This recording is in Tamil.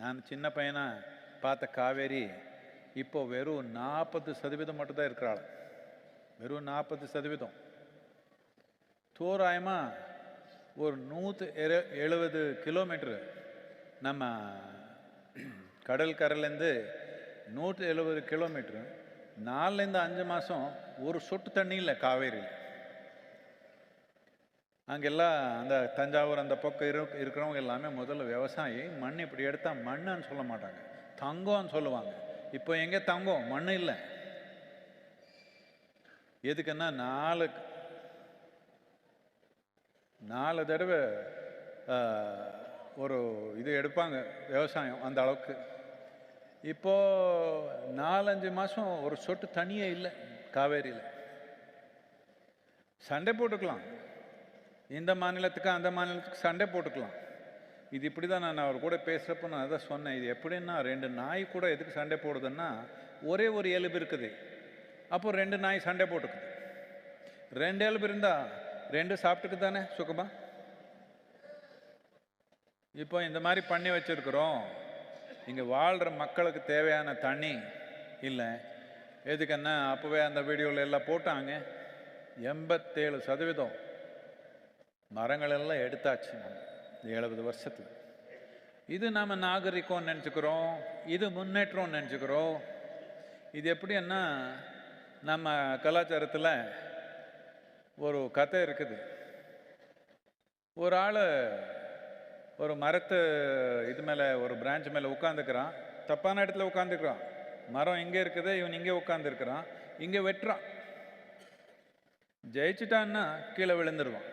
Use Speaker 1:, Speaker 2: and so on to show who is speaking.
Speaker 1: நான் சின்ன பையனா பார்த்த காவேரி இப்போ வெறும் 40% மட்டும்தான் இருக்கிறாள். வெறும் 40%. தோராயமாக ஒரு 170 கிலோமீட்டரு நம்ம கடல் கரையிலேருந்து 170 கிலோமீட்ரு 4லேருந்து 5 மாதம் ஒரு சொட்டு தண்ணி இல்லை காவேரியில். அங்கெல்லாம் அந்த தஞ்சாவூர் அந்த பக்கம் இருக்கிறவங்க எல்லாமே முதல்ல விவசாயி மண் இப்படி எடுத்தால் மண்ணுன்னு சொல்ல மாட்டாங்க, தங்கம்னு சொல்லுவாங்க. இப்போ எங்கே தங்கம், மண் இல்லை. எதுக்குன்னா நாலு தடவை ஒரு இது எடுப்பாங்க விவசாயம் அந்த அளவுக்கு. இப்போது 4-5 மாதம் ஒரு சொட்டு தண்ணியே இல்லை காவேரியில். சண்டை போட்டுக்கலாம், இந்த மாநிலத்துக்கு அந்த மாநிலத்துக்கு சண்டை போட்டுக்கலாம். இது இப்படி தான் நான் அவர் கூட பேசுகிறப்போ நான் அதான் சொன்னேன். இது எப்படின்னா 2 நாய் கூட எதுக்கு சண்டை போடுதுன்னா, ஒரே ஒரு எலும்பு இருக்குது, அப்போ 2 நாய் சண்டை போட்டுக்குது. 2 எலும்பு இருந்தால் 2 சாப்பிட்டுக்கு தானே சுகமா. இப்போ இந்த மாதிரி பண்ணி வச்சுருக்குறோம். இங்கே வாழ்கிற மக்களுக்கு தேவையான தண்ணி இல்லை. எதுக்குன்னா அப்போவே அந்த வீடியோவில் எல்லாம் போட்டாங்க, 87% மரங்கள் எல்லாம் எடுத்தாச்சு 70 வருஷத்தில். இது நாம் நாகரிகம்னு நினச்சிக்கிறோம், இது முன்னேற்றம்னு நினச்சிக்கிறோம். இது எப்படின்னா நம்ம கலாச்சாரத்தில் ஒரு கதை இருக்குது. ஒரு ஆள் ஒரு மரத்து இது மேலே ஒரு பிரான்ச் மேலே உட்காந்துக்கிறான், தப்பான இடத்துல உட்காந்துக்கிறான். மரம் இங்கே இருக்குது, இவன் இங்கே உட்காந்துருக்கிறான், இங்கே வெட்டுறான். ஜெயிச்சிட்டான்னா கீழே விழுந்துருவான்.